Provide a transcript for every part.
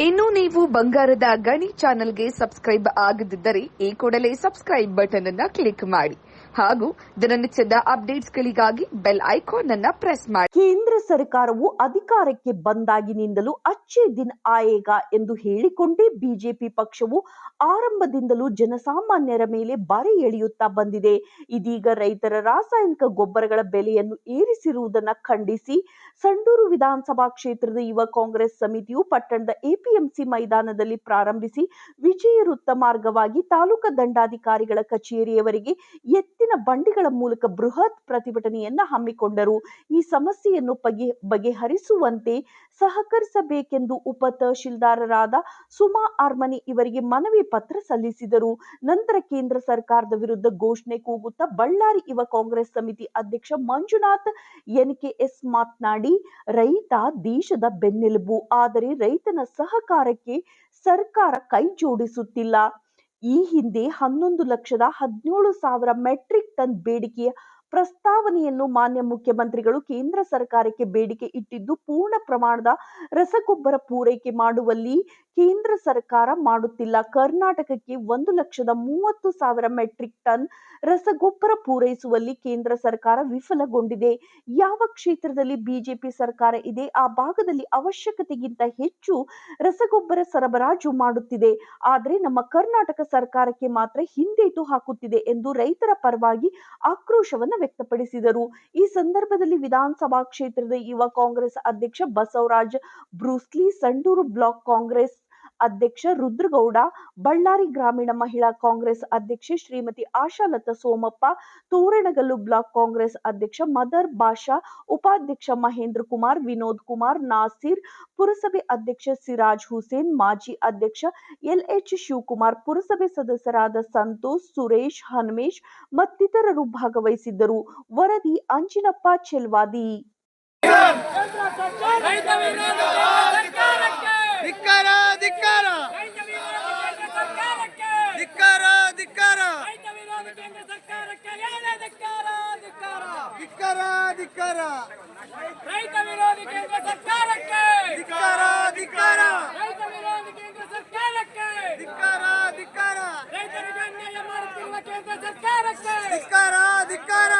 ಇನ್ನು ನೀವು ಬಂಗಾರದ ಗಣಿ ಚಾನೆಲ್ಗೆ ಸಬ್ಸ್ಕ್ರೈಬ್ ಆಗದಿದ್ದರೆ ಈ ಕೂಡಲೇ ಸಬ್ಸ್ಕ್ರೈಬ್ ಬಟನ್ ಅನ್ನು ಕ್ಲಿಕ್ ಮಾಡಿ ಹಾಗೂ ದಿನನಿತ್ಯದ ಅಪ್ಡೇಟ್ಸ್ಗಳಿಗಾಗಿ ಬೆಲ್ ಐಕಾನ್ ಅನ್ನು ಪ್ರೆಸ್ ಮಾಡಿ. ಕೇಂದ್ರ ಸರ್ಕಾರವು ಅಧಿಕಾರಕ್ಕೆ ಬಂದಾಗಿನಿಂದಲೂ ಅಚ್ಚೇ ದಿನ್ ಆಯೇಗಾ ಎಂದು ಹೇಳಿಕೊಂಡೇ ಬಿಜೆಪಿ ಪಕ್ಷವು ಆರಂಭದಿಂದಲೂ ಜನಸಾಮಾನ್ಯರ ಮೇಲೆ ಬರೆ ಎಳೆಯುತ್ತಾ ಬಂದಿದೆ. ಇದೀಗ ರೈತರ ರಾಸಾಯನಿಕ ಗೊಬ್ಬರಗಳ ಬೆಲೆಯನ್ನು ಏರಿಸಿರುವುದನ್ನು ಖಂಡಿಸಿ ಸಂಡೂರು ವಿಧಾನಸಭಾ ಕ್ಷೇತ್ರದ ಯುವ ಕಾಂಗ್ರೆಸ್ ಸಮಿತಿಯು ಪಟ್ಟಣದ ಎಪಿಎಂಸಿ ಮೈದಾನದಲ್ಲಿ ಪ್ರಾರಂಭಿಸಿ ವಿಜಯ ವೃತ್ತ ಮಾರ್ಗವಾಗಿ ತಾಲೂಕಾ ದಂಡಾಧಿಕಾರಿಗಳ ಕಚೇರಿಯವರೆಗೆ ಎತ್ತಿನ ಬಂಡಿಗಳ ಮೂಲಕ ಬೃಹತ್ ಪ್ರತಿಭಟನೆಯನ್ನ ಹಮ್ಮಿಕೊಂಡರು. ಈ ಸಮಸ್ಯೆಯನ್ನು ಬಗೆಹರಿಸುವಂತೆ ಸಹಕರಿಸಬೇಕೆಂದು ಉಪ ತಹಶೀಲ್ದಾರರಾದ ಸುಮಾ ಆರ್ಮನಿ ಇವರಿಗೆ ಮನವಿ ಪತ್ರ ಸಲ್ಲಿಸಿದರು. ನಂತರ ಕೇಂದ್ರ ಸರ್ಕಾರದ ವಿರುದ್ಧ ಘೋಷಣೆ ಕೂಗುತ್ತಾ ಬಳ್ಳಾರಿ ಯುವ ಕಾಂಗ್ರೆಸ್ ಸಮಿತಿ ಅಧ್ಯಕ್ಷ ಮಂಜುನಾಥ್ ಎನ್ಕೆಎಸ್ ಮಾತನಾಡಿ, ರೈತ ದೇಶದ ಬೆನ್ನೆಲುಬು, ಆದರೆ ರೈತನ ಸಹಕಾರಕ್ಕೆ ಸರ್ಕಾರ ಕೈ ಜೋಡಿಸುತ್ತಿಲ್ಲ. ಈ ಹಿಂದೆ 11,17,000 ಮೆಟ್ರಿಕ್ ಟನ್ ಬೇಡಿಕೆಯ ಪ್ರಸ್ತಾವನೆಯನ್ನು ಮಾನ್ಯ ಮುಖ್ಯಮಂತ್ರಿಗಳು ಕೇಂದ್ರ ಸರ್ಕಾರಕ್ಕೆ ಬೇಡಿಕೆ ಇಟ್ಟಿದ್ದು ಪೂರ್ಣ ಪ್ರಮಾಣದ ರಸಗೊಬ್ಬರ ಪೂರೈಕೆ ಮಾಡುವಲ್ಲಿ ಕೇಂದ್ರ ಸರ್ಕಾರ ಮಾಡುತ್ತಿಲ್ಲ. ಕರ್ನಾಟಕಕ್ಕೆ 1,30,000 ಮೆಟ್ರಿಕ್ ಟನ್ ರಸಗೊಬ್ಬರ ಪೂರೈಸುವಲ್ಲಿ ಕೇಂದ್ರ ಸರ್ಕಾರ ವಿಫಲಗೊಂಡಿದೆ. ಯಾವ ಕ್ಷೇತ್ರದಲ್ಲಿ ಬಿಜೆಪಿ ಸರ್ಕಾರ ಇದೆ ಆ ಭಾಗದಲ್ಲಿ ಅವಶ್ಯಕತೆಗಿಂತ ಹೆಚ್ಚು ರಸಗೊಬ್ಬರ ಸರಬರಾಜು ಮಾಡುತ್ತಿದೆ. ಆದರೆ ನಮ್ಮ ಕರ್ನಾಟಕ ಸರ್ಕಾರಕ್ಕೆ ಮಾತ್ರ ಹಿಂದೇಟು ಹಾಕುತ್ತಿದೆ ಎಂದು ರೈತರ ಪರವಾಗಿ ಆಕ್ರೋಶವನ್ನು ವ್ಯಕ್ತಪಡಿಸಿದರು. ಈ ಸಂದರ್ಭದಲ್ಲಿ ವಿಧಾನಸಭಾ ಕ್ಷೇತ್ರದ ಯುವ ಕಾಂಗ್ರೆಸ್ ಅಧ್ಯಕ್ಷ ಬಸವರಾಜ್ ಬ್ರೂಸ್ಲಿ, ಸಂಡೂರು ಬ್ಲಾಕ್ ಕಾಂಗ್ರೆಸ್ ಅಧ್ಯಕ್ಷ ರುದ್ರಗೌಡ, ಬಳ್ಳಾರಿ ಗ್ರಾಮೀಣ ಮಹಿಳಾ ಕಾಂಗ್ರೆಸ್ ಅಧ್ಯಕ್ಷೆ ಶ್ರೀಮತಿ ಆಶಾಲತಾ ಸೋಮಪ್ಪ, ತೋರಣಗಲ್ಲು ಬ್ಲಾಕ್ ಕಾಂಗ್ರೆಸ್ ಅಧ್ಯಕ್ಷ ಮದರ್ ಬಾಷಾ, ಉಪಾಧ್ಯಕ್ಷ ಮಹೇಂದ್ರ ಕುಮಾರ್, ವಿನೋದ್ ಕುಮಾರ್, ನಾಸೀರ್, ಪುರಸಭೆ ಅಧ್ಯಕ್ಷ ಸಿರಾಜ್ ಹುಸೇನ್, ಮಾಜಿ ಅಧ್ಯಕ್ಷ ಎಲ್ಎಚ್ ಶಿವಕುಮಾರ್, ಪುರಸಭೆ ಸದಸ್ಯರಾದ ಸಂತೋಷ್, ಸುರೇಶ್, ಹನುಮೇಶ್ ಮತ್ತಿತರರು ಭಾಗವಹಿಸಿದ್ದರು. ವರದಿ ಅಂಜಿನಪ್ಪ ಚೆಲ್ವಾದಿ. ಧಿಕ್ಕಾರ ಧಿಕ್ಕಾರ ಧಿಕ್ಕಾರ ಧಿಕ್ಕಾರ ಧಿಕ್ಕಾರ ಧಿಕ್ಕಾರ ರೈತ ವಿರೋಧಿ ಕೇಂದ್ರ ಸರ್ಕಾರಕ್ಕೆ ಧಿಕ್ಕಾರ ಧಿಕ್ಕಾರ ರೈತ ವಿರೋಧಿ ಕೇಂದ್ರ ಸರ್ಕಾರಕ್ಕೆ ಧಿಕ್ಕಾರ ಧಿಕ್ಕಾರ ರೈತರಿಗೆ ಅನ್ಯಾಯ ಮಾಡುತ್ತಿರುವ ಕೇಂದ್ರ ಸರ್ಕಾರಕ್ಕೆ ಧಿಕ್ಕಾರ ಧಿಕ್ಕಾರ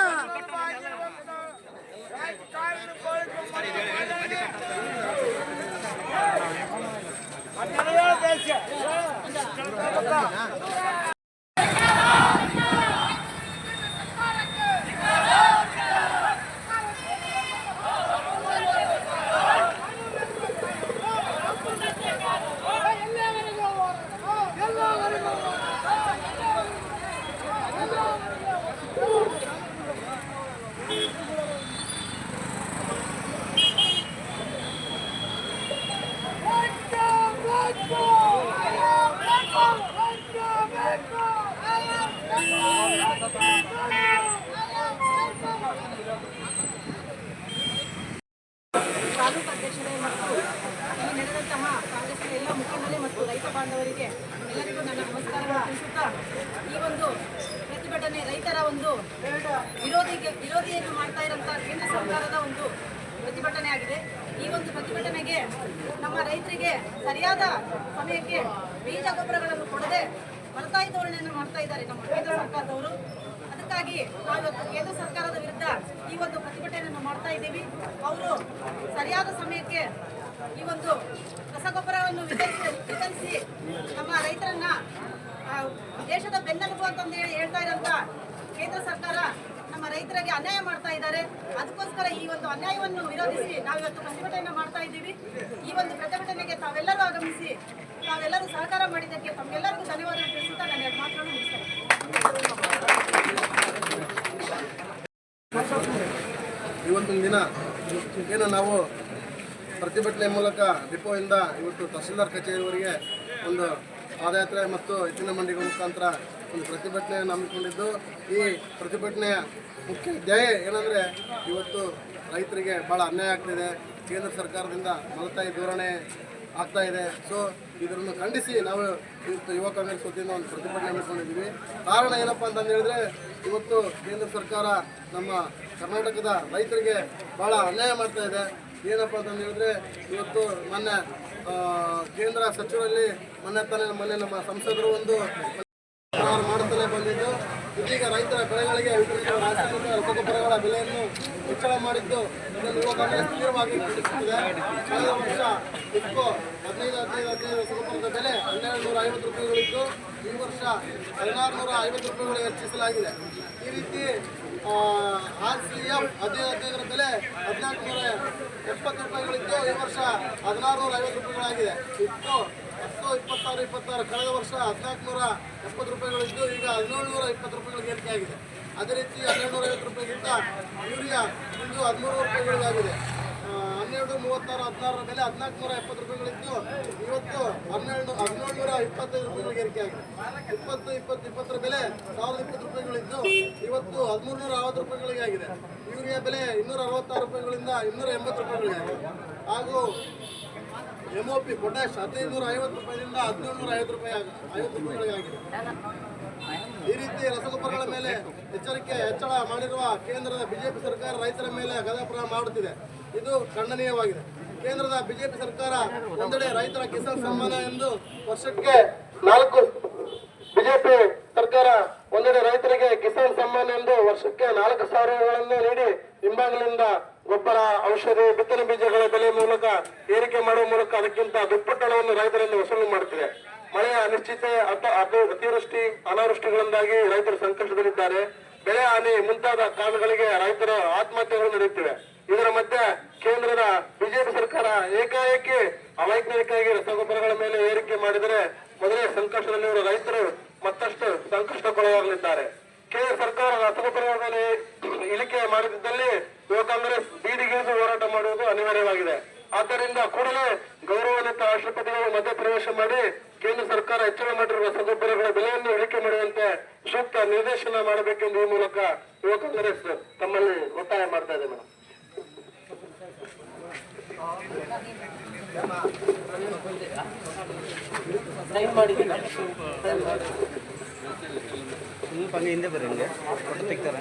ತಾಲೂಕು ಅಧ್ಯಕ್ಷರೇ ಮತ್ತು ಈ ನಡೆದಂತಹ ಕಾಂಗ್ರೆಸ್ನ ಎಲ್ಲ ಮುಖಂಡರೇ ಮತ್ತು ರೈತ ಬಾಂಧವರಿಗೆ ಎಲ್ಲರಿಗೂ ನನ್ನ ನಮಸ್ಕಾರವನ್ನು ತಿಳಿಸುತ್ತಾ, ಈ ಒಂದು ಪ್ರತಿಭಟನೆ ರೈತರ ಒಂದು ವಿರೋಧಿಯನ್ನು ಮಾಡ್ತಾ ಇರುವಂತಹ ಕೇಂದ್ರ ಸರ್ಕಾರದ ಒಂದು ಪ್ರತಿಭಟನೆ ಆಗಿದೆ. ಈ ಒಂದು ಪ್ರತಿಭಟನೆಗೆ ನಮ್ಮ ರೈತರಿಗೆ ಸರಿಯಾದ ಸಮಯಕ್ಕೆ ಬೀಜ ಗೊಬ್ಬರಗಳನ್ನು ಕೊಡದೆ ಮಲತಾಯಿ ಧೋರಣೆಯನ್ನು ಮಾಡ್ತಾ ಇದ್ದಾರೆ ನಮ್ಮ ಕೇಂದ್ರ ಸರ್ಕಾರದವರು. ಅದಕ್ಕಾಗಿ ನಾವಿವತ್ತು ಕೇಂದ್ರ ಸರ್ಕಾರದ ವಿರುದ್ಧ ಈ ಒಂದು ಪ್ರತಿಭಟನೆಯನ್ನು ಮಾಡ್ತಾ ಇದ್ದೀವಿ. ಅವರು ಸರಿಯಾದ ಸಮಯಕ್ಕೆ ಈ ಒಂದು ರಸಗೊಬ್ಬರವನ್ನು ವಿತರಿಸಿ ನಮ್ಮ ರೈತರನ್ನ ದೇಶದ ಬೆನ್ನೆಲುಬು ಅಂತಂದು ಹೇಳ್ತಾ ಇರೋಂಥ ಕೇಂದ್ರ ಸರ್ಕಾರ ನಮ್ಮ ರೈತರಿಗೆ ಅನ್ಯಾಯ ಮಾಡ್ತಾ ಇದ್ದಾರೆ. ಅದಕ್ಕೋಸ್ಕರ ಈ ಒಂದು ಅನ್ಯಾಯವನ್ನು ವಿರೋಧಿಸಿ ನಾವಿವತ್ತು ಪ್ರತಿಭಟನೆಯನ್ನು ಮಾಡ್ತಾ ಇದ್ದೀವಿ. ಈ ಒಂದು ಪ್ರತಿಭಟನೆಗೆ ತಾವೆಲ್ಲರೂ ಆಗಮಿಸಿ ತಾವೆಲ್ಲರೂ ಸಹಕಾರ ಮಾಡಿದ್ದಕ್ಕೆ ತಮ್ಮೆಲ್ಲರಿಗೂ ಧನ್ಯವಾದ ತಿಳಿಸುತ್ತಾ ನಾನು ಎರಡು ಮಾತನ್ನು ಮುಗಿಸ್ತೇನೆ. ಇವತ್ತಿನ ದಿನ ಏನು ನಾವು ಪ್ರತಿಭಟನೆ ಮೂಲಕ ಡಿಪೋಯಿಂದ ಇವತ್ತು ತಹಸೀಲ್ದಾರ್ ಕಚೇರಿವರೆಗೆ ಒಂದು ಪಾದಯಾತ್ರೆ ಮತ್ತು ಎತ್ತಿನ ಮಂಡಿಗಳ ಮುಖಾಂತರ ಒಂದು ಪ್ರತಿಭಟನೆಯನ್ನು ಹಮ್ಮಿಕೊಂಡಿದ್ದು, ಈ ಪ್ರತಿಭಟನೆಯ ಮುಖ್ಯ ಧ್ಯೇಯ ಏನಂದರೆ ಇವತ್ತು ರೈತರಿಗೆ ಭಾಳ ಅನ್ಯಾಯ ಆಗ್ತಿದೆ. ಕೇಂದ್ರ ಸರ್ಕಾರದಿಂದ ಮಲತಾಯಿ ಧೋರಣೆ ಆಗ್ತಾ ಇದೆ. ಸೊ ಇದನ್ನು ಖಂಡಿಸಿ ನಾವು ಇವತ್ತು ಯುವ ಕಾಂಗ್ರೆಸ್ ವತಿಯಿಂದ ಒಂದು ಪ್ರತಿಭಟನೆ ಹಮ್ಮಿಕೊಂಡಿದ್ದೀವಿ. ಕಾರಣ ಏನಪ್ಪ ಅಂತಂದು ಹೇಳಿದ್ರೆ, ಇವತ್ತು ಕೇಂದ್ರ ಸರ್ಕಾರ ನಮ್ಮ ಕರ್ನಾಟಕದ ರೈತರಿಗೆ ಭಾಳ ಅನ್ಯಾಯ ಮಾಡ್ತಾ ಇದೆ. ಏನಪ್ಪ ಅಂತಂದು ಹೇಳಿದ್ರೆ ಇವತ್ತು ಮೊನ್ನೆ ಕೇಂದ್ರ ಸಚಿವರಲ್ಲಿ ಮೊನ್ನೆ ನಮ್ಮ ಸಂಸದರು ಒಂದು ಮಾಡುತ್ತಲೇ ಬಂದಿದ್ದು, ಇದೀಗ ರೈತರ ಬೆಳೆಗಳಿಗೆ ರಾಸಾಯನಿಕ ರಸಗೊಬ್ಬರಗಳ ಬೆಲೆಯನ್ನು ಹೆಚ್ಚಳ ಮಾಡಿದ್ದು ಇದನ್ನು ಯುವ ಕಾಂಗ್ರೆಸ್ ತೀವ್ರವಾಗಿ ಖಂಡಿಸುತ್ತಿದೆ. ಕಳೆದ ವರ್ಷ ಇಫ್ಕೋ 15 ರಸಗೊಬ್ಬರದ ಬೆಲೆ 1250 ರೂಪಾಯಿಗಳಿದ್ದು ಈ ವರ್ಷ 1650 ರೂಪಾಯಿಗಳು ಹೆಚ್ಚಿಸಲಾಗಿದೆ. ಈ ರೀತಿ RCF 15 ಬೆಲೆ 1470 ರೂಪಾಯಿಗಳಿದ್ದು ಈ ವರ್ಷ 1650 ರೂಪಾಯಿಗಳಾಗಿದೆ. ಇಫ್ಕೋ 26 ಕಳೆದ ವರ್ಷ 1470 ರೂಪಾಯಿಗಳಿದ್ದು ಈಗ 1720 ರೂಪಾಯಿಗಳಿಗೆ ಏರಿಕೆಯಾಗಿದೆ. ಅದೇ ರೀತಿ 1250 ರೂಪಾಯಿಗಿಂತ ಯೂರಿಯಾ ಇಂದು 13 ರೂಪಾಯಿಗಳಿಗಾಗಿದೆ. 1236 ಬೆಲೆ 1470 ರೂಪಾಯಿಗಳಿದ್ದು ಇವತ್ತು 1725 ರೂಪಾಯಿಗಳಿಗೆ ಏರಿಕೆಯಾಗಿದೆ. 20 ಬೆಲೆ 1020 ರೂಪಾಯಿಗಳಿದ್ದು ಇವತ್ತು 1360 ರೂಪಾಯಿಗಳಿಗೆ ಆಗಿದೆ. ಯೂರಿಯಾ ಬೆಲೆ 266 ರೂಪಾಯಿಗಳಿಂದ 280 ರೂಪಾಯಿಗಳಿಗಾಗಿದೆ. ಹಾಗೂ MOP ಪೊಟ್ಯಾಶ್ 1550 ರೂಪಾಯಿಯಿಂದ 1750 ರೂಪಾಯಿಗಳಿಗಾಗಿದೆ. ಈ ರೀತಿ ರಸಗೊಬ್ಬರಗಳ ಮೇಲೆ ಹೆಚ್ಚಳ ಮಾಡಿರುವ ಕೇಂದ್ರದ ಬಿಜೆಪಿ ಸರ್ಕಾರ ರೈತರ ಮೇಲೆ ಗದಾಪ್ರಹಾರ ಮಾಡುತ್ತಿದೆ. ಇದು ಖಂಡನೀಯವಾಗಿದೆ. ಕೇಂದ್ರದ ಬಿಜೆಪಿ ಸರ್ಕಾರ ಒಂದೆಡೆ ರೈತರ ಕಿಸಾನ್ ಸನ್ಮಾನ ಎಂದು ವರ್ಷಕ್ಕೆ 4 ಬಿಜೆಪಿ ಸರ್ಕಾರ ಒಂದೆಡೆ ರೈತರಿಗೆ ಕಿಸಾನ್ ಸನ್ಮಾನ ಎಂದು ವರ್ಷಕ್ಕೆ 4,000 ನೀಡಿ ಹಿಂಬಾಗಿಲಿಂದ ಗೊಬ್ಬರ, ಔಷಧಿ, ಬಿತ್ತನೆ ಬೀಜಗಳ ಬೆಲೆ ಮೂಲಕ ಏರಿಕೆ ಮಾಡುವ ಮೂಲಕ ಅದಕ್ಕಿಂತ ದುಪ್ಪಟ್ಟು ಹಣವನ್ನು ರೈತರಿಂದ ವಸೂಲು ಮಾಡುತ್ತಿದೆ. ಮಳೆಯ ಅನಿಶ್ಚಿತ ಅತಿವೃಷ್ಟಿ, ಅನಾವೃಷ್ಟಿಗಳಿಂದಾಗಿ ರೈತರು ಸಂಕಷ್ಟದಲ್ಲಿದ್ದಾರೆ. ಬೆಳೆ ಹಾನಿ ಮುಂತಾದ ಕಾರಣಗಳಿಗೆ ರೈತರ ಆತ್ಮಹತ್ಯೆಗಳು ನಡೆಯುತ್ತಿವೆ. ಇದರ ಮಧ್ಯೆ ಕೇಂದ್ರದ ಬಿಜೆಪಿ ಸರ್ಕಾರ ಏಕಾಏಕಿ ಅವೈಜ್ಞಾನಿಕವಾಗಿ ರಸಗೊಬ್ಬರಗಳ ಮೇಲೆ ಏರಿಕೆ ಮಾಡಿದರೆ ಮೊದಲೇ ಸಂಕಷ್ಟದಲ್ಲಿರುವ ರೈತರು ಮತ್ತಷ್ಟು ಸಂಕಷ್ಟಕ್ಕೊಳಗಾಗಲಿದ್ದಾರೆ. ಕೇಂದ್ರ ಸರ್ಕಾರ ರಸಗೊಬ್ಬರಗಳ ಮೇಲೆ ಇಳಿಕೆ ಮಾಡಿದ್ದಲ್ಲಿ ಯುವ ಕಾಂಗ್ರೆಸ್ ಬೀದಿಗಿಳಿದು ಹೋರಾಟ ಮಾಡುವುದು ಅನಿವಾರ್ಯವಾಗಿದೆ. ಆದ್ದರಿಂದ ಕೂಡಲೇ ಗೌರವಾನ್ವಿತ ರಾಷ್ಟ್ರಪತಿಗಳು ಮಧ್ಯಪ್ರವೇಶ ಮಾಡಿ ಕೇಂದ್ರ ಸರ್ಕಾರ ಹೆಚ್ಚಳ ಮಾಡಿರುವ ರಸಗೊಬ್ಬರಗಳ ಬೆಲೆಯನ್ನು ಇಳಿಕೆ ಮಾಡುವಂತೆ ಸೂಕ್ತ ನಿರ್ದೇಶನ ಮಾಡಬೇಕೆಂದು ಈ ಮೂಲಕ ಯುವ ಕಾಂಗ್ರೆಸ್ ತಮ್ಮಲ್ಲಿ ಒತ್ತಾಯ ಮಾಡ್ತಾ ಇದೆ. ಮೇಡಮ್, ಸ್ವಲ್ಪ ಹಿಂದೆ ಬರ್ರಿ, ಹಿಂಗೆ ತೆಗ್ತಾರೆ.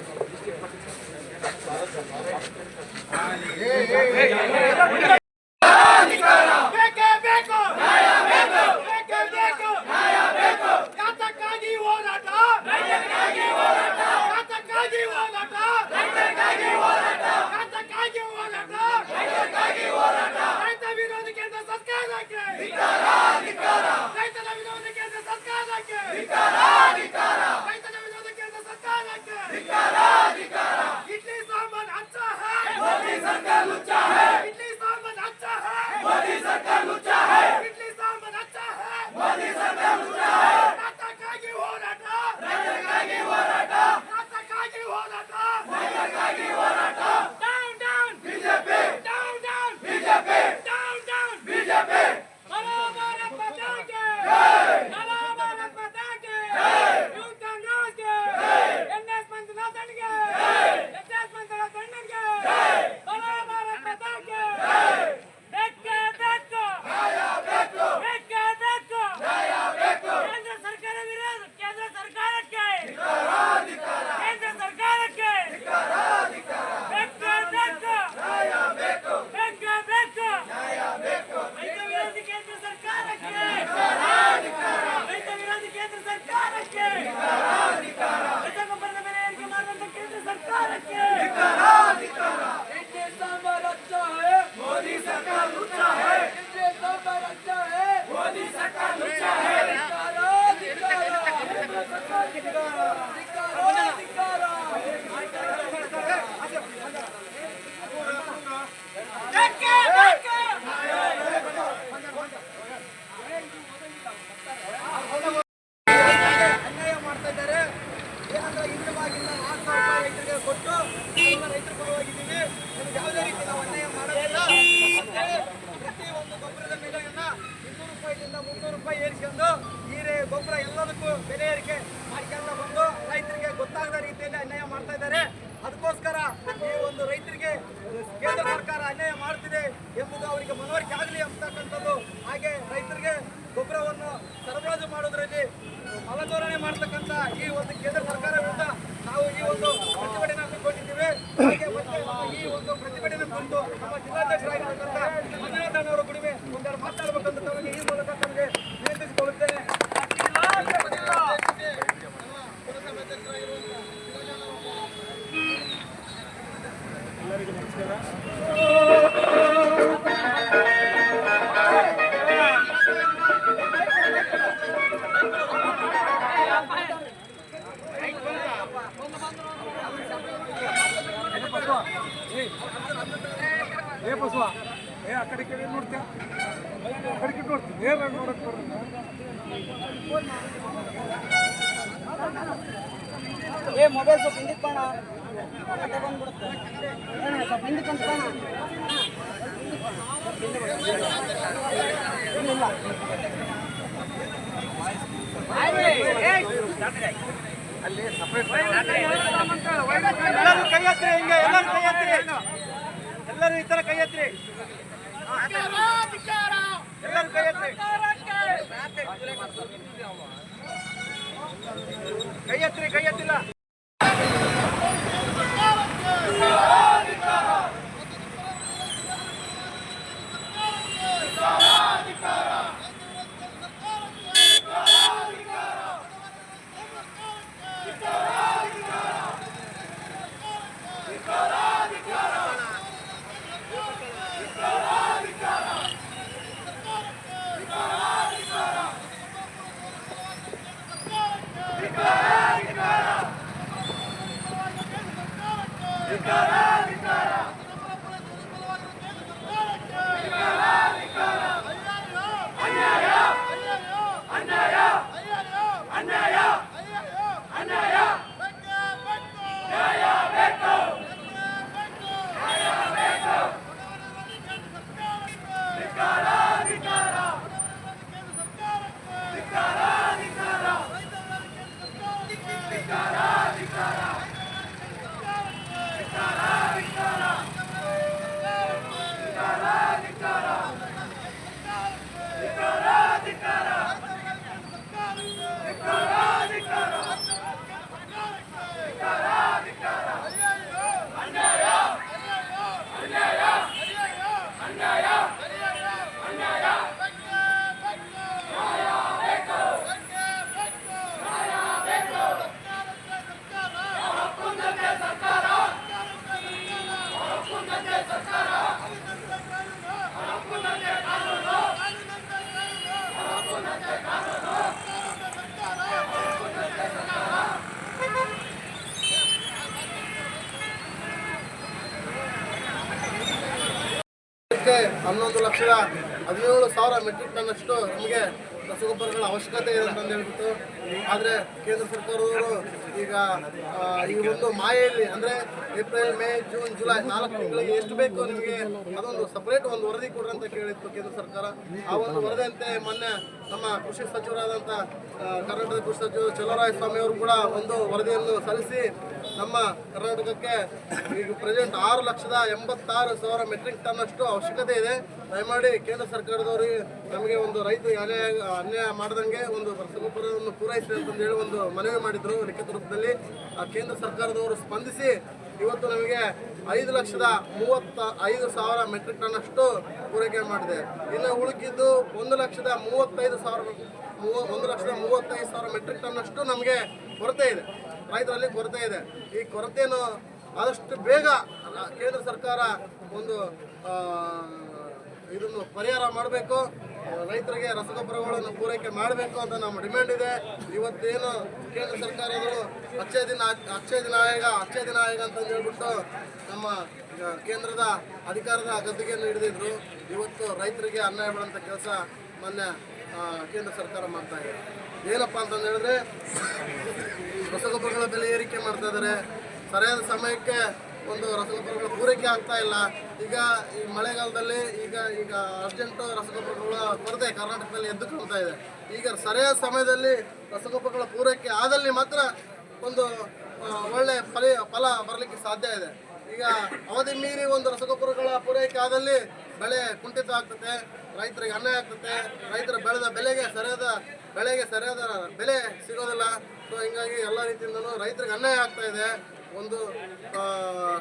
ಈ ಒಂದು ಪ್ರತಿಭಟನೆ ಬಂದು ನಮ್ಮ ಜಿಲ್ಲಾ ಉಪಾಧ್ಯಕ್ಷರಾಗಿರ್ತಕ್ಕಂಥ ಮಂಜುನಾಥ್ ಅವರ ಗುಡಿಮೆ ಒಂದೆರಡು ಮಾತಾಡಬೇಕಂತ ತಮಗೆ ಈ ಮೂಲಕ ತಮಗೆ ವಿನಂತಿಸಿಕೊಳ್ಳುತ್ತೇನೆ. ಎಲ್ಲರಿಗೂ ನಮಸ್ಕಾರ. ಬಸವ ಆ ಕಡೆ ನೋಡ್ತೀಯ ಆ ಕಡೆ ನೋಡ್ತೀನಿ ಏನು ನೋಡಕ್ ಮೊಬೈಲ್ ಸ್ವಲ್ಪ ಹಿಂದಕ್ಕೆ ಬಾಣ ಬಂದ್ಬಿಡುತ್ತೆ ಸ್ವಲ್ಪ ಹಿಂದಕ್ಕೆ ಅಂತ ಬಾಣ ಅಲ್ಲಿ ಸಪ್ರೇಟ್ ಎಲ್ಲರೂ ಕೈ ಹತ್ತಿರಿ, ಹಿಂಗೆ ಎಲ್ಲರೂ ಕೈ ಹತ್ತಿರಿ, ಎಲ್ಲರೂ ಈ ತರ ಕೈ ಹತ್ತಿರಿ, ಎಲ್ಲರೂ ಕೈ ಹತ್ತಿರಿ, ಕೈ ಹತ್ತಿರಿ, ಕೈ ಹತ್ತಿಲ್ಲ. ಹನ್ನೊಂದು ಲಕ್ಷದ 17,000 ಮೆಟ್ರಿಕ್ ಟನ್ನಷ್ಟು ನಮಗೆ ರಸಗೊಬ್ಬರಗಳ ಅವಶ್ಯಕತೆ ಇದೆ ಅಂತ ಹೇಳ್ಬಿಟ್ಟು, ಆದರೆ ಕೇಂದ್ರ ಸರ್ಕಾರದವರು ಈಗ ಈ ಒಂದು ಮಾಯೆಯಲ್ಲಿ ಅಂದರೆ ಏಪ್ರಿಲ್, ಮೇ, ಜೂನ್, ಜುಲೈ 4 ತಿಂಗಳಿಗೆ ಎಷ್ಟು ಬೇಕು ನಿಮಗೆ ಅದೊಂದು ಸಪರೇಟ್ ಒಂದು ವರದಿ ಕೊಡ್ರಿ ಅಂತ ಕೇಳಿತ್ತು ಕೇಂದ್ರ ಸರ್ಕಾರ. ಆ ಒಂದು ವರದಿಯಂತೆ ಮೊನ್ನೆ ನಮ್ಮ ಕೃಷಿ ಸಚಿವರಾದಂಥ ಕರ್ನಾಟಕದ ಕೃಷಿ ಸಚಿವರು ಚಲುವರಾಯಸ್ವಾಮಿ ಅವರು ಕೂಡ ಒಂದು ವರದಿಯನ್ನು ಸಲ್ಲಿಸಿ ನಮ್ಮ ಕರ್ನಾಟಕಕ್ಕೆ ಈಗ ಪ್ರೆಸೆಂಟ್ 6,86,000 ಮೆಟ್ರಿಕ್ ಟನ್ನಷ್ಟು ಅವಶ್ಯಕತೆ ಇದೆ. ದಯಮಾಡಿ ಕೇಂದ್ರ ಸರ್ಕಾರದವರಿಗೆ ನಮಗೆ ಒಂದು ರೈತರಿಗೆ ಅನ್ಯಾಯ ಮಾಡದಂಗೆ ಒಂದು ರಸಗೊಬ್ಬರವನ್ನು ಪೂರೈಸಿ ಅಂತಂದೇಳಿ ಒಂದು ಮನವಿ ಮಾಡಿದ್ರು ಲಿಖಿತ ರೂಪದಲ್ಲಿ. ಆ ಕೇಂದ್ರ ಸರ್ಕಾರದವರು ಸ್ಪಂದಿಸಿ ಇವತ್ತು ನಮಗೆ 5,35,000 ಮೆಟ್ರಿಕ್ ಟನ್ನಷ್ಟು ಪೂರೈಕೆ ಮಾಡಿದೆ. ಇನ್ನು ಉಳುಕಿದ್ದು 1,35,000 ಮೆಟ್ರಿಕ್ ಟನ್ನಷ್ಟು ನಮಗೆ ಕೊರತೆ ಇದೆ, ರೈತರಲ್ಲಿ ಕೊರತೆ ಇದೆ. ಈ ಕೊರತೆಯನ್ನು ಆದಷ್ಟು ಬೇಗ ಕೇಂದ್ರ ಸರ್ಕಾರ ಒಂದು ಇದನ್ನು ಪರಿಹಾರ ಮಾಡಬೇಕು, ರೈತರಿಗೆ ರಸಗೊಬ್ಬರಗಳನ್ನು ಪೂರೈಕೆ ಮಾಡಬೇಕು ಅಂತ ನಮ್ಮ ಡಿಮ್ಯಾಂಡ್ ಇದೆ. ಇವತ್ತೇನು ಕೇಂದ್ರ ಸರ್ಕಾರದವರು ಅಚ್ಚೇ ದಿನ ಆಯೋಗ ಅಂತ ಹೇಳ್ಬಿಟ್ಟು ನಮ್ಮ ಕೇಂದ್ರದ ಅಧಿಕಾರದ ಗದ್ದುಗೆಯನ್ನು ಹಿಡಿದಿದ್ರು. ಇವತ್ತು ರೈತರಿಗೆ ಅನ್ಯಾಯ ಮಾಡುವಂಥ ಕೆಲಸ ಮೊನ್ನೆ ಕೇಂದ್ರ ಸರ್ಕಾರ ಮಾಡ್ತಾ ಇದೆ. ಏನಪ್ಪ ಅಂತಂದು ಹೇಳಿದ್ರೆ ರಸಗೊಬ್ಬರಗಳ ಬೆಲೆ ಏರಿಕೆ ಮಾಡ್ತಾ ಇದ್ದಾರೆ, ಸರಿಯಾದ ಸಮಯಕ್ಕೆ ಒಂದು ರಸಗೊಬ್ಬರಗಳ ಪೂರೈಕೆ ಆಗ್ತಾ ಇಲ್ಲ. ಈಗ ಈ ಮಳೆಗಾಲದಲ್ಲಿ ಈಗ ಅರ್ಜೆಂಟು ರಸಗೊಬ್ಬರಗಳ ಕೊರತೆ ಕರ್ನಾಟಕದಲ್ಲಿ ಎದ್ದು ಕಾಣ್ತಾ ಇದೆ. ಈಗ ಸರಿಯಾದ ಸಮಯದಲ್ಲಿ ರಸಗೊಬ್ಬರಗಳ ಪೂರೈಕೆ ಆದಲ್ಲಿ ಮಾತ್ರ ಒಂದು ಒಳ್ಳೆ ಫಲ ಬರಲಿಕ್ಕೆ ಸಾಧ್ಯ ಇದೆ. ಈಗ ಅವಧಿ ಮೀರಿ ಒಂದು ರಸಗೊಬ್ಬರಗಳ ಪೂರೈಕೆ ಆದಲ್ಲಿ ಬೆಳೆ ಕುಂಠಿತ ಆಗ್ತದೆ, ರೈತರಿಗೆ ಅನ್ಯಾಯ ಆಗ್ತದೆ, ರೈತರ ಬೆಳೆದ ಬೆಳೆಗೆ ಸರಿಯಾದ ಬೆಲೆ ಸಿಗೋದಿಲ್ಲ. ಸೊ ಹಿಂಗಾಗಿ ಎಲ್ಲ ರೀತಿಯಿಂದಲೂ ರೈತರಿಗೆ ಅನ್ಯಾಯ ಆಗ್ತಾ ಇದೆ. ಒಂದು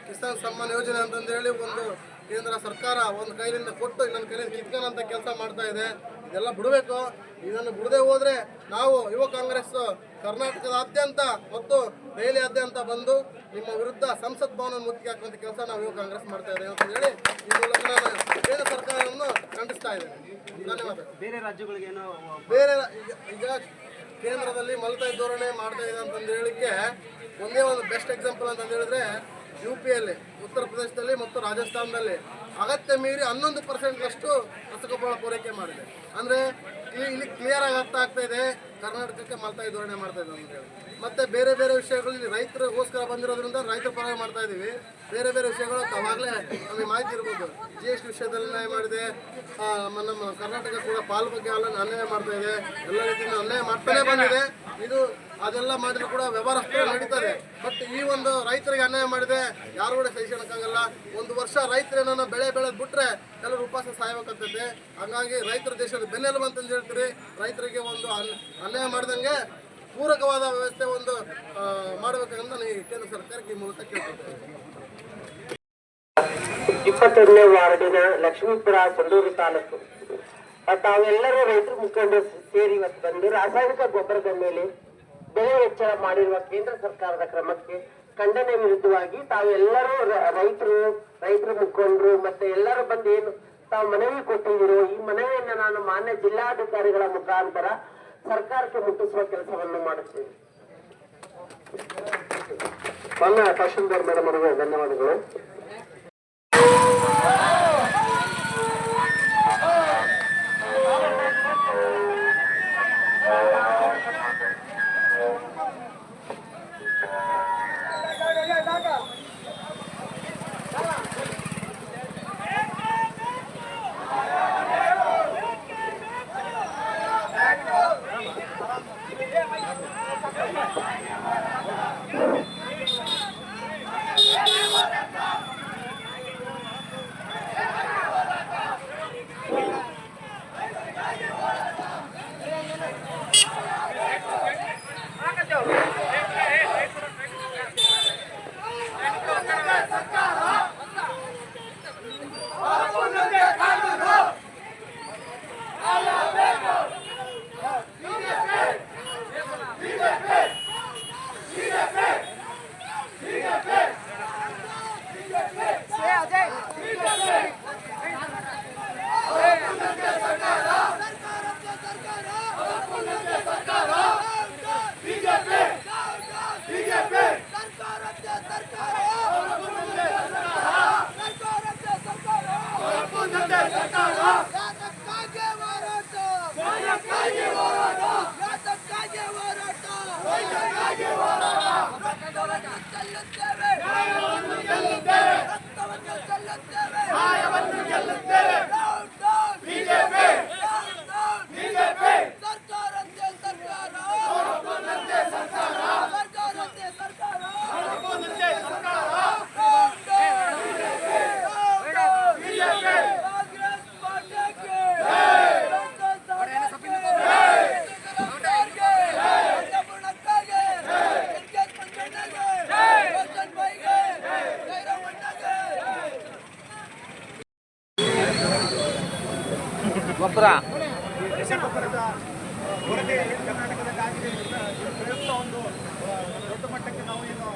ಕಿಸಾನ್ ಸಮ್ಮಾನ್ ಯೋಜನೆ ಅಂತಂದೇಳಿ ಒಂದು ಕೇಂದ್ರ ಸರ್ಕಾರ ಒಂದು ಕೈಲಿಂದ ಕೊಟ್ಟು ಇನ್ನೊಂದು ಕೈಲಿಂದ ಕಿತ್ಕೊಳ್ಳೋಂಥ ಕೆಲಸ ಮಾಡ್ತಾ ಇದೆ. ಇದೆಲ್ಲ ಬಿಡಬೇಕು. ಇದನ್ನು ಬಿಡದೆ ಹೋದರೆ ನಾವು ಯುವ ಕಾಂಗ್ರೆಸ್ ಕರ್ನಾಟಕದಾದ್ಯಂತ ಮತ್ತು ದೆಹಲಿಯಾದ್ಯಂತ ಬಂದು ನಿಮ್ಮ ವಿರುದ್ಧ ಸಂಸತ್ ಭವನ ಮುತ್ತಿಗೆ ಹಾಕುವಂಥ ಕೆಲಸ ನಾವು ಯುವ ಕಾಂಗ್ರೆಸ್ ಮಾಡ್ತಾ ಇದ್ದೇವೆ ಅಂತ ಹೇಳಿ ಈ ಮೂಲಕ ನಾನು ಕೇಂದ್ರ ಸರ್ಕಾರವನ್ನು ಖಂಡಿಸ್ತಾ ಇದ್ದೇನೆ. ಧನ್ಯವಾದ. ಬೇರೆ ರಾಜ್ಯಗಳಿಗೇನೋ ಈಗ ಕೇಂದ್ರದಲ್ಲಿ ಮಲ್ತಾಯಿ ಧೋರಣೆ ಮಾಡ್ತಾ ಇದೆ ಅಂತಂದು ಹೇಳಿಕ್ಕೆ ಒಂದೇ ಒಂದು ಬೆಸ್ಟ್ ಎಕ್ಸಾಂಪಲ್ ಅಂತಂದು ಹೇಳಿದ್ರೆ UPಯಲ್ಲಿ ಉತ್ತರ ಪ್ರದೇಶದಲ್ಲಿ ಮತ್ತು ರಾಜಸ್ಥಾನದಲ್ಲಿ ಅಗತ್ಯ ಮೀರಿ 11%ನಷ್ಟು ರಸಗೊಬ್ಬರ ಪೂರೈಕೆ ಮಾಡಿದೆ. ಅಂದರೆ ಇಲ್ಲಿ ಕ್ಲಿಯರ್ ಆಗಿ ಅರ್ಥ ಆಗ್ತಾ ಇದೆ ಕರ್ನಾಟಕಕ್ಕೆ ಮಲ್ತಾಯಿ ಧೋರಣೆ ಮಾಡ್ತಾ ಇದೆ ಅಂತ ಹೇಳಿ. ಮತ್ತು ಬೇರೆ ಬೇರೆ ವಿಷಯಗಳಲ್ಲಿ ರೈತರಿಗೋಸ್ಕರ ಬಂದಿರೋದ್ರಿಂದ ರೈತರ ಪರವಾಗಿ ಮಾಡ್ತಾ ಇದ್ದೀವಿ. ಬೇರೆ ಬೇರೆ ವಿಷಯಗಳು ಅವಾಗಲೇ ನಮಗೆ ಮಾಹಿತಿ ಇರ್ಬೋದು. GST ವಿಷಯದಲ್ಲಿ ಅನ್ಯಾಯ ಮಾಡಿದೆ, ನಮ್ಮ ಕರ್ನಾಟಕ ಕೂಡ ಪಾಲ್ ಬಗ್ಗೆ ಅನ್ಯಾಯ ಮಾಡ್ತಾ ಇದೆ, ಎಲ್ಲ ರೀತಿಯಿಂದ ಅನ್ಯಾಯ ಮಾಡ್ತಾನೆ ಬಂದಿದೆ. ಇದು ಅದೆಲ್ಲ ಮಾಡಿದ್ರು ಕೂಡ ವ್ಯವಹಾರ ನಡೀತದೆ. ಬಟ್ ಈ ಒಂದು ರೈತರಿಗೆ ಅನ್ಯಾಯ ಮಾಡಿದೆ ಯಾರು ಕೂಡ ಸಹಿಸೋಕ್ಕಾಗಲ್ಲ. ಒಂದು ವರ್ಷ ರೈತರೇನೋ ಬೆಳೆ ಬೆಳೆದು ಬಿಟ್ರೆ ಕೆಲವರು ಉಪವಾಸ ಸಾಯಬೇಕಾಗ್ತದೆ. ಹಾಗಾಗಿ ರೈತರ ದೇಶದ ಬೆನ್ನೆಲುಬು ಅಂತಂದು ಹೇಳ್ತೀರಿ. ರೈತರಿಗೆ ಒಂದು ಅನ್ಯಾಯ ಮಾಡಿದಂಗೆ ಪೂರಕವಾದ ವ್ಯವಸ್ಥೆ ಒಂದು ಮಾಡಬೇಕಂತ ನಾನು ಕೇಂದ್ರ ಸರ್ಕಾರಕ್ಕೆ ಈ ಮೂಲಕ ಕೇಳ್ಕೊಳ್ತೇನೆ. 22ನೇ ವಾರ್ಡಿನ ಲಕ್ಷ್ಮೀಪುರ ಸಂಡೂರು ತಾಲೂಕು ತಾವೆಲ್ಲರೂ ರೈತರು ಮುಖಂಡರು ಸೇರಿ ಇವತ್ತು ಬಂದು ರಾಸಾಯನಿಕ ಗೊಬ್ಬರದ ಮೇಲೆ ಬೆಲೆ ಹೆಚ್ಚಳ ಮಾಡಿರುವ ಕೇಂದ್ರ ಸರ್ಕಾರದ ಕ್ರಮಕ್ಕೆ ಖಂಡನೆ ವಿರುದ್ಧವಾಗಿ ತಾವೆಲ್ಲರೂ ರೈತರ ಮುಖಂಡರು ಮತ್ತೆ ಎಲ್ಲರೂ ಬಂದು ಏನು ತಾವು ಮನವಿ ಕೊಟ್ಟಿದ್ದೀರೋ ಈ ಮನವಿಯನ್ನು ನಾನು ಮಾನ್ಯ ಜಿಲ್ಲಾಧಿಕಾರಿಗಳ ಮುಖಾಂತರ ಸರ್ಕಾರಕ್ಕೆ ಮುಟ್ಟಿಸುವ ಕೆಲಸವನ್ನು ಮಾಡುತ್ತೇವೆ. ಮಾನ್ಯ ತಹಶೀಲ್ದಾರ್ ಮೇಡಮ್ ಅವರಿಗೆ ಧನ್ಯವಾದಗಳು. ಗೊಬ್ಬರ ರಸಗೊಬ್ಬರದ ಕೊರತೆ ಕರ್ನಾಟಕದಲ್ಲಾಗಿದೆ. ಪ್ರಯುಕ್ತ ಒಂದು ದೊಡ್ಡ ಮಟ್ಟಕ್ಕೆ ನಾವು ಏನು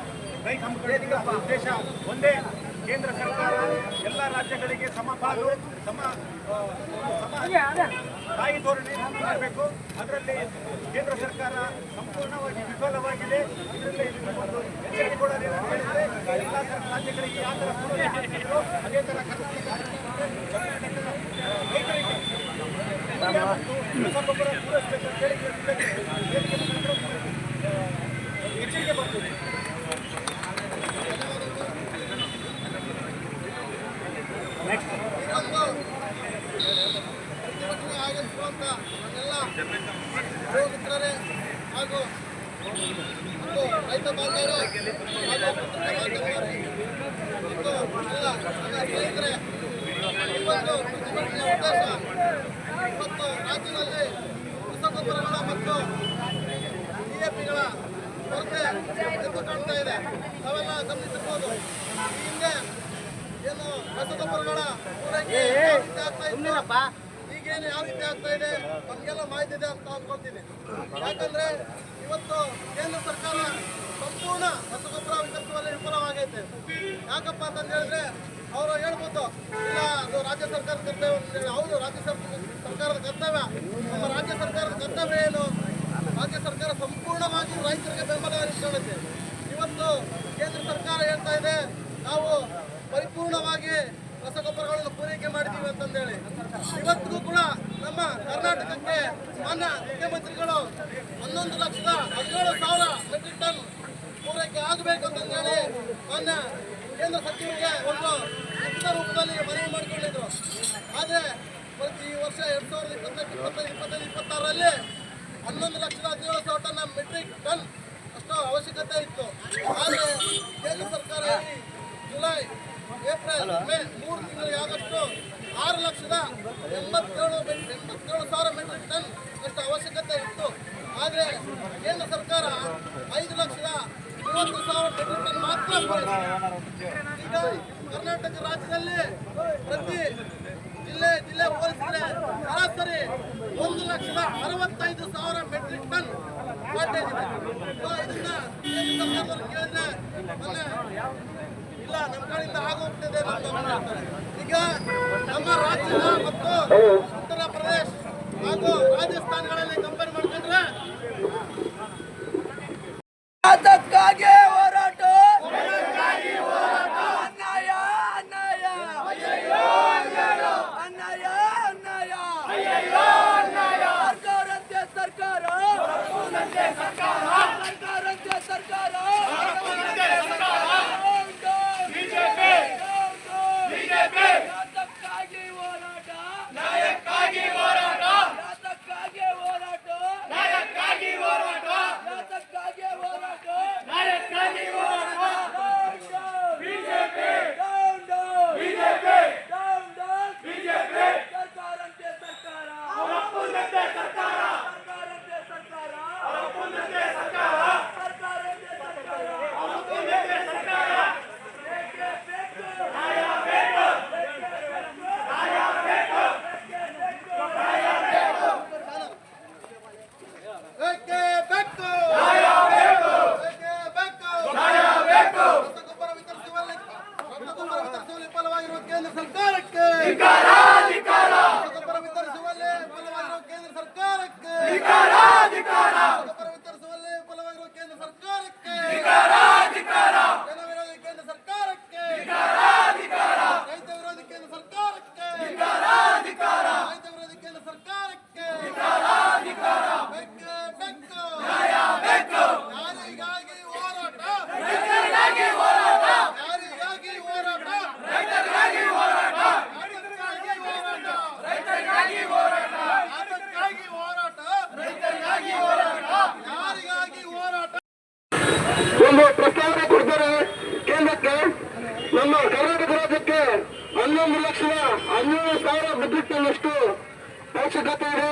ರೈತ ಹಮ್ಮಿಕೊಳ್ಳುವ ಉದ್ದೇಶ ಒಂದೇ, ಕೇಂದ್ರ ಸರ್ಕಾರ ಎಲ್ಲ ರಾಜ್ಯಗಳಿಗೆ ಸಮಪಾಲು ತಾಯಿ ಧೋರಣೆ ಮಾಡಬೇಕು. ಅದರಲ್ಲಿ ಕೇಂದ್ರ ಸರ್ಕಾರ ಸಂಪೂರ್ಣವಾಗಿ ವಿಫಲವಾಗಿದೆ. ಇದರಲ್ಲಿ ಒಂದು ಎಚ್ಚರಿಕೆ ಕೂಡ ಹೇಳಿದರೆ ಎಲ್ಲ ರಾಜ್ಯಗಳಿಗೆ ಯಾವ ಥರ ಪೂರೈಸಿದ್ರು ಅದೇ ಥರ ಕರ್ನಾಟಕದ ರೈತರಿಗೆ ರಸಗೊಬ್ಬರ ಪೂರೈಸಬೇಕಂತ ಹೇಳಿ ಎಚ್ಚರಿಕೆ ಬರ್ತದೆ. ಆಗಮಿಸುವಂತ ನನ್ನೆಲ್ಲ ಮಿತ್ರರೇ ಹಾಗೂ ರೈತ ಬಾಂಧವರು ಹಾಗೂ ಎಲ್ಲ ನನ್ನ ಸ್ನೇಹಿತರೆ, ಈ ಒಂದು ಪ್ರತಿಭಟನೆಯ ಉದ್ದೇಶ ಇವತ್ತು ರಾಜ್ಯದಲ್ಲಿ ರಸಗೊಬ್ಬರಗಳ ಮತ್ತು DAPಗಳ ಕೊರತೆ ಎದ್ದು ಕಾಣ್ತಾ ಇದೆ. ನಾವೆಲ್ಲ ಗಮನಿಸಿರ್ಬೋದು. ಈ ಹಿಂದೆ ಏನು ರಸಗೊಬ್ಬರಗಳ ಯಾವ ರೀತಿ ಆಗ್ತಾ ಇದೆ ನಮಗೆಲ್ಲ ಮಾಹಿತಿ ಇದೆ ಅಂತ ಅನ್ಕೊಳ್ತೀನಿ. ಯಾಕಂದ್ರೆ ಇವತ್ತು ಕೇಂದ್ರ ಸರ್ಕಾರ ಸಂಪೂರ್ಣ ರಸಗೊಬ್ಬರ ವಿತರಿಸುವಲ್ಲಿ ವಿಫಲವಾಗೈತೆ. ಯಾಕಪ್ಪ ಅಂತಂದು ಹೇಳಿದ್ರೆ ಅವರು ಹೇಳ್ಬೋದು ಇಲ್ಲ ಅದು ರಾಜ್ಯ ಸರ್ಕಾರದ ಕರ್ತವ್ಯ ಅಂತ ಹೇಳಿ. ಹೌದು, ರಾಜ್ಯ ಸರ್ಕಾರದ ಕರ್ತವ್ಯ. ನಮ್ಮ ರಾಜ್ಯ ಸರ್ಕಾರದ ಕರ್ತವ್ಯ ಏನು? ರಾಜ್ಯ ಸರ್ಕಾರ ಸಂಪೂರ್ಣವಾಗಿ ರೈತರಿಗೆ ಬೆಂಬಲ ಹರಿಸಿಕೊಳ್ಳುತ್ತೆ. ಇವತ್ತು ಕೇಂದ್ರ ಸರ್ಕಾರ ಹೇಳ್ತಾ ಇದೆ ನಾವು ಪರಿಪೂರ್ಣವಾಗಿ ರಸಗೊಬ್ಬರಗಳನ್ನು ಪೂರೈಕೆ ಮಾಡಿದ್ದೀವಿ ಅಂತಂದೇಳಿ. ಇವತ್ತಿಗೂ ಕೂಡ ನಮ್ಮ ಕರ್ನಾಟಕಕ್ಕೆ ಮಾನ್ಯ ಮುಖ್ಯಮಂತ್ರಿಗಳು 11,17,000 ಮೆಟ್ರಿಕ್ ಟನ್ ಪೂರೈಕೆ ಆಗಬೇಕು ಅಂತಂದೇಳಿ ಮಾನ್ಯ ಕೇಂದ್ರ ಸಚಿವರಿಗೆ ಒಂದು ಲಿಖಿತ ರೂಪದಲ್ಲಿ ಮನವಿ ಮಾಡಿಕೊಂಡಿದ್ರು. ಆದರೆ ಈ ವರ್ಷ 2025-26ರಲ್ಲಿ 11,17,000 ಟನ್ ಮೆಟ್ರಿಕ್ ಟನ್ ಅಷ್ಟು ಅವಶ್ಯಕತೆ ಇತ್ತು. ಆದರೆ ಕೇಂದ್ರ ಸರ್ಕಾರ ಜುಲೈ, ಏಪ್ರಿಲ್, ಮೇ 3 ತಿಂಗಳಿಗೆ ಆಗಷ್ಟು 6,87,000 ಮೆಟ್ರಿಕ್ ಟನ್ ಅಷ್ಟು ಅವಶ್ಯಕತೆ ಇತ್ತು. ಆದರೆ ಕೇಂದ್ರ ಸರ್ಕಾರ 5,30,000 ಮೆಟ್ರಿಕ್ ಟನ್ ಮಾತ್ರ ಪೂರೈಸಿದೆ. ಈಗ ಕರ್ನಾಟಕ ರಾಜ್ಯದಲ್ಲಿ ಪ್ರತಿ ಜಿಲ್ಲೆ ಹೋಲಿಸಿದ್ರೆ ಸರಾಸರಿ 1,65,000 ಮೆಟ್ರಿಕ್ ಟನ್ ಶಾರ್ಟೇಜ್ ಇದೆ. ಇದನ್ನ ಕೇಂದ್ರ ಸರ್ಕಾರದವ್ರು ಕೇಳಿದ್ರೆ ಇಲ್ಲ ನಮ್ಮ ಕಡೆಯಿಂದ ಆಗೋಗ್ತಿದೆ ಅಂತ ಹೇಳ್ತಾರೆ. ಈಗ ನಮ್ಮ ರಾಜ್ಯದ ಮತ್ತು ಉತ್ತರ ಪ್ರದೇಶ ಹಾಗೂ ರಾಜಸ್ಥಾನಗಳಲ್ಲಿ ಕಂಪೇರ್ ಮಾಡ್ಕೊಂಡ್ರೆ ಅದಕ್ಕಾಗಿ ಹೋರಾಟ, ಅನ್ಯಾಯ ಅನ್ಯಾಯ, ಅನ್ಯಾಯ ಅನ್ಯಾಯ, ಸರ್ಕಾರಂತೆ ಸರ್ಕಾರ, ಸರ್ಕಾರಂತೆ ಸರ್ಕಾರ, ಅದಕ್ಕಾಗಿ ಹೋರಾಟ, ನ್ಯಾಯಕ್ಕಾಗಿ ಹೋರಾಟ, ಅದಕ್ಕಾಗಿ ಹೋರಾಟ, ನ್ಯಾಯಕ್ಕಾಗಿ ಹೋರಾಟ, ಅದಕ್ಕಾಗಿ ಹೋರಾಟ, ನ್ಯಾಯಕ್ಕಾಗಿ ಹೋರಾಟ. ಬಿಜೆಪಿ ಬಿಜೆಪಿ ಬಿಜೆಪಿ, ಸರ್ಕಾರಂತೆ ಸರ್ಕಾರ, ಸರ್ಕಾರಂತೆ ಸರ್ಕಾರ, ಸರ್ಕಾರಂತೆ ಸರ್ಕಾರ, ಸರ್ಕಾರಂತೆ ಸರ್ಕಾರ. ರಸಗೊಬ್ಬರ ವಿತರಿಸುವಲ್ಲಿ ವಿಫಲವಾಗಿರುವ ಕೇಂದ್ರ ಸರ್ಕಾರಕ್ಕೆ, ರಸಗೊಬ್ಬರ ವಿತರಿಸುವಲ್ಲಿ ವಿಫಲವಾಗಿರುವ ಕೇಂದ್ರ ಸರ್ಕಾರಕ್ಕೆ, ರಸಗೊಬ್ಬರ ವಿತರಿಸುವಲ್ಲಿ ವಿಫಲವಾಗಿರುವ ಕೇಂದ್ರ ಸರ್ಕಾರಕ್ಕೆ, ಜನ ವಿರೋಧಿ ಕೇಂದ್ರ ಸರ್ಕಾರಕ್ಕೆ, ರೈತ ವಿರೋಧಿ ಕೇಂದ್ರ ಸರ್ಕಾರಕ್ಕೆ, ರೈತ ವಿರೋಧಿ ಕೇಂದ್ರ ಸರ್ಕಾರಕ್ಕೆ ಯಾರಿಗಾಗಿ ಹೋರಾಟ, ಯಾರಿಗಾಗಿ ಹೋರಾಟ, ಯಾರಿಗಾಗಿ ಹೋರಾಟ, ರೈತರಿಗಾಗಿ ಹೋರಾಟ, ರೈತರಿಗಾಗಿ ಹೋರಾಟ, ರೈತರಿಗಾಗಿ ಹೋರಾಟ, ಅದಕ್ಕಾಗಿ ಹೋರಾಟ, ರೈತರಿಗಾಗಿ ಹೋರಾಟ, ಯಾರಿಗಾಗಿ ಹೋರಾಟ. ಒಂದು ಪ್ರಸ್ತಾವನೆ ಕೊಡ್ತಾರೆ ಕೇಂದ್ರಕ್ಕೆ. ನಮ್ಮ ಕರ್ನಾಟಕ ರಾಜ್ಯಕ್ಕೆ 11,17,000 ಮೆಟ್ರಿಕ್ ಟನ್ ಅಷ್ಟು ಅವಶ್ಯಕತೆ ಇದೆ,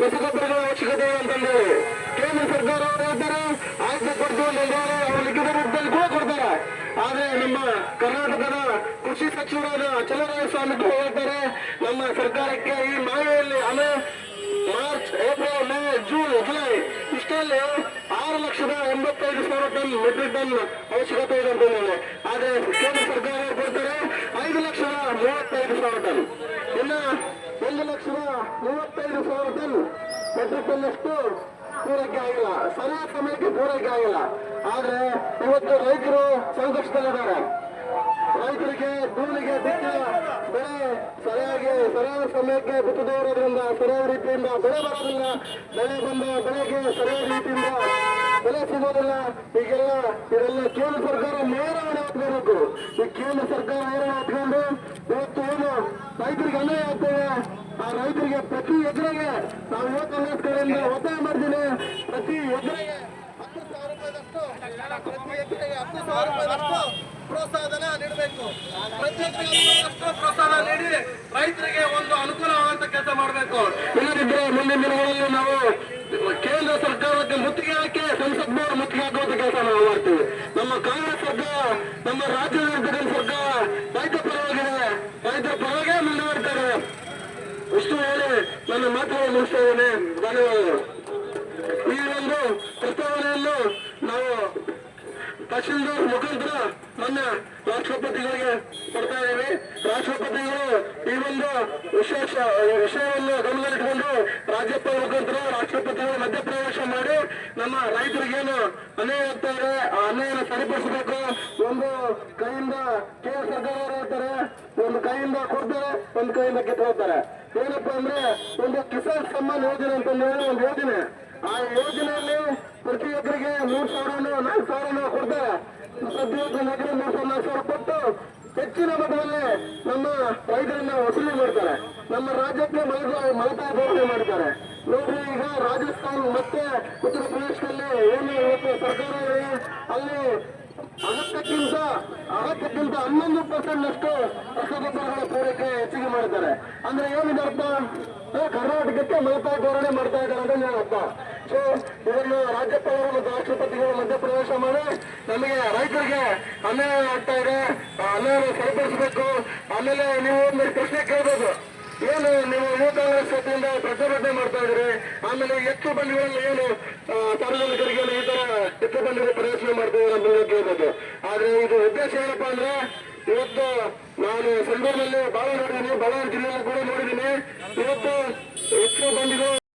ರಸಗೊಬ್ಬರಗಳ ಅವಶ್ಯಕತೆ ಇದೆ ಅಂತಂದೇಳಿ ಕೇಂದ್ರ ಸರ್ಕಾರ ಅವರು ಹೇಳ್ತಾರೆ. ಆಯ್ಕೆ ಕೊಡ್ತೀವಿ ಅಂತಂದ್ರೆ ಅವರು ಲಿಖಿತ ರೂಪದಲ್ಲಿ ಕೂಡ ಕೊಡ್ತಾರೆ. ಆದ್ರೆ ನಮ್ಮ ಕರ್ನಾಟಕದ ಕೃಷಿ ಸಚಿವರಾದ ಚಲುವರಾಯಸ್ವಾಮಿ ಹೇಳ್ತಾರೆ ನಮ್ಮ ಸರ್ಕಾರಕ್ಕೆ ಈ ಮಾಹಿತಿಯಲ್ಲಿ March, April, May, June, July ಇಷ್ಟರಲ್ಲಿ 6,85,000 ಟನ್ ಮೆಟ್ರಿಕ್ ಟನ್ ಅವಶ್ಯಕತೆ ಇದೆ ಅಂತ ಹೇಳಿ. ಆದ್ರೆ ಕೇಂದ್ರ ಸರ್ಕಾರ ಕೊಡ್ತಾರೆ 5,35,000 ಟನ್. ಇನ್ನ 1,35,000 ಟನ್ ಮೆಟ್ರಿಕ್ ಟನ್ ಅಷ್ಟು ಪೂರೈಕೆ ಆಗಿಲ್ಲ, ಸರಿಯಾದ ಸಮಯಕ್ಕೆ ಪೂರೈಕೆ ಆಗಿಲ್ಲ. ಆದ್ರೆ ಇವತ್ತು ರೈತರು ಸಂಕಷ್ಟದಲ್ಲಿದ್ದಾರೆ. ರೈತರಿಗೆ ಭೂಮಿಗೆ ಬಿತ್ತ ಬೆಳೆ ಸರಿಯಾದ ಸಮಯಕ್ಕೆ ಬಿತ್ತದೇ ಇರೋದ್ರಿಂದ, ಸರಿಯಾದ ರೀತಿಯಿಂದ ಬೆಳೆ ಬರೋದಿಲ್ಲ, ಬೆಳೆಗೆ ಸರಿಯಾದ ರೀತಿಯಿಂದ ಬೆಲೆ ಸಿಗೋದಿಲ್ಲ. ಇದೆಲ್ಲ ಕೇಂದ್ರ ಸರ್ಕಾರ ನೇರವಾಗಿ ಹಾಕಬೇಕು. ಈ ಕೇಂದ್ರ ಸರ್ಕಾರ ನೇರವಾಗಿ ಹಾಕೊಂಡು ಇವತ್ತು ಏನು ರೈತರಿಗೆ ಅನ್ಯಾಯ ಆಗ್ತದೆ, ಆ ರೈತರಿಗೆ ಪ್ರತಿ ಎಕರೆಗೆ ನಾವು ಇವತ್ತು ಕಾಂಗ್ರೆಸ್ ಕಡೆಯಿಂದ ಒತ್ತಾಯ ಮಾಡ್ತೀನಿ, ಪ್ರತಿ ಎಕರೆಗೆ 10,000 ರೂಪಾಯಿದಷ್ಟು, ಪ್ರತಿ ಎಕರೆಗೆ 10,000 ರೂಪಾಯಿದಷ್ಟು ಪ್ರೋತ್ಸಾಹಧನ ನೀಡಬೇಕು. ಪ್ರತಿ ಎಕರೆಗೆ ಪ್ರೋತ್ಸಾಹ ನೀಡಿ ರೈತರಿಗೆ ಒಂದು ಅನುಕೂಲವಾದಂತ ಕೆಲಸ ಮಾಡಬೇಕು. ಇಲ್ಲದಿದ್ದರೆ ಮುಂದಿನ ದಿನಗಳಲ್ಲಿ ನಾವು ಕೇಂದ್ರ ಸರ್ಕಾರಕ್ಕೆ ಮುತ್ತಿಗೆ ಹಾಕಿ ಸಂಸತ್ನವರು ಮುತ್ತಿಗೆ ಹಾಕುವಂತ ಕೆಲಸ ನಾವು ಮಾಡ್ತೀವಿ. ನಮ್ಮ ಕಾಂಗ್ರೆಸ್ ಸರ್ಕಾರ, ನಮ್ಮ ರಾಜ್ಯದಲ್ಲಿರ್ತಕ್ಕಂಥ ಸರ್ಕಾರ ರೈತ ಪರವಾಗಿದೆ, ರೈತರ ಪರವಾಗೇ ಮುಂದುವರಿತಾರೆ. ಇಷ್ಟು ಹೇಳಿ ನನ್ನ ಮಾತನ್ನು ಮುಗಿಸ್ತಾ ಇದ್ದೇನೆ. ಧನ್ಯವಾದಗಳು. ಈ ಒಂದು ಪ್ರಸ್ತಾವನೆಯನ್ನು ನಾವು ತಹಶೀಲ್ದಾರ್ ಮುಖಾಂತರ ನನ್ನ ರಾಷ್ಟ್ರಪತಿಗಳಿಗೆ ಕೊಡ್ತಾ ಇದ್ದೇವೆ. ರಾಷ್ಟ್ರಪತಿಗಳು ಈ ಒಂದು ವಿಷಯವನ್ನು ಗಮನದಲ್ಲಿಟ್ಟುಕೊಂಡು ರಾಜ್ಯಪಾಲ ಮುಖಾಂತರ ರಾಷ್ಟ್ರಪತಿಗಳು ಮಧ್ಯಪ್ರವೇಶ ಮಾಡಿ ನಮ್ಮ ರೈತರಿಗೇನು ಅನ್ಯಾಯ ಆಗ್ತಾ ಇದೆ ಆ ಅನ್ಯಾಯನ ಸರಿಪಡಿಸಬೇಕು. ಒಂದು ಕೈಯಿಂದ ಕೇಂದ್ರ ಸರ್ಕಾರವರು ಹೇಳ್ತಾರೆ, ಒಂದು ಕೈಯಿಂದ ಕೊಡ್ತಾರೆ, ಒಂದು ಕೈಯಿಂದ ಕಿತ್ಕೊಳ್ತಾರೆ. ಏನಪ್ಪಾ ಅಂದ್ರೆ ಒಂದು ಕಿಸಾನ್ ಸಮ್ಮಾನ್ ಯೋಜನೆ ಅಂತ ಹೇಳಿ ಒಂದು ಯೋಜನೆ, ಆ ಯೋಜನೆಯಲ್ಲಿ ಪ್ರತಿ ಒಬ್ಬರಿಗೆ 3,000 4,000 ಕೊಡ್ತಾರೆ. ಪ್ರತಿಯೊಬ್ಬರಿಗೆ 3,000 ಕೊಟ್ಟು ಹೆಚ್ಚಿನ ಮಟ್ಟದಲ್ಲಿ ನಮ್ಮ ರೈತರನ್ನ ವಸೂಲಿ ಮಾಡ್ತಾರೆ. ನಮ್ಮ ರಾಜ್ಯಕ್ಕೆ ಮಲತಾಯಿ ಧೋರಣೆ ಮಾಡ್ತಾರೆ. ನೋಡ್ರಿ, ಈಗ ರಾಜಸ್ಥಾನ್ ಮತ್ತೆ ಉತ್ತರ ಪ್ರದೇಶದಲ್ಲಿ ಏನು ಇವತ್ತು ಸರ್ಕಾರ ಅಲ್ಲಿ ಅಗತ್ಯಕ್ಕಿಂತ 11% ರಸಗೊಬ್ಬರಗಳ ಪೂರೈಕೆ ಹೆಚ್ಚಿಗೆ ಮಾಡ್ತಾರೆ. ಅಂದ್ರೆ ಏನಿದೆ ಅರ್ಥ? ಕರ್ನಾಟಕಕ್ಕೆ ಮಲತಾಯಿ ಧೋರಣೆ ಮಾಡ್ತಾ ಇದ್ದಾರೆ ಅಂತ ನಾನು ಅರ್ಥ. ಸೊ ಇದನ್ನು ರಾಜ್ಯಪಾಲರು ಮತ್ತು ರಾಷ್ಟ್ರಪತಿಗಳು ಮಧ್ಯಪ್ರವೇಶ ಮಾಡಿ ನಮಗೆ ರೈತರಿಗೆ ಅನ್ಯಾಯ ಆಗ್ತಾ ಇದೆ, ಅನ್ಯಾಯ ಸರಿಪಡಿಸಬೇಕು. ಆಮೇಲೆ ನೀವು ಒಂದು ಪ್ರಶ್ನೆ ಕೇಳ್ಬೋದು, ಏನು ನೀವು ಯುವ ಕಾಂಗ್ರೆಸ್ ವತಿಯಿಂದ ಪ್ರತಿಭಟನೆ ಮಾಡ್ತಾ ಇದ್ರಿ, ಆಮೇಲೆ ಹೆಚ್ಚು ಬಂಡಿಗಳಲ್ಲಿ ಏನು ಸಾರ್ವಜನಿಕರಿಗೆ ಈ ತರ ಹೆಚ್ಚು ಬಂಡಿಗೆ ಪ್ರದರ್ಶನ ಮಾಡ್ತಾ ಇದ್ದಾರೆ ಅಂತ ಕೇಳ್ಬೋದು. ಆದ್ರೆ ಇದು ಉದ್ದೇಶ ಏನಪ್ಪಾ ಅಂದ್ರೆ, ಇವತ್ತು ನಾನು ಸಂಡೂರಿನಲ್ಲಿ ಬಾಳ ನೋಡಿದ್ದೀನಿ, ಬಳ್ಳಾರಿ ಜಿಲ್ಲೆಯಲ್ಲಿ ಕೂಡ ನೋಡಿದ್ದೀನಿ. ಇವತ್ತು ಹೆಚ್ಚು ಬಂಡಿಗಳು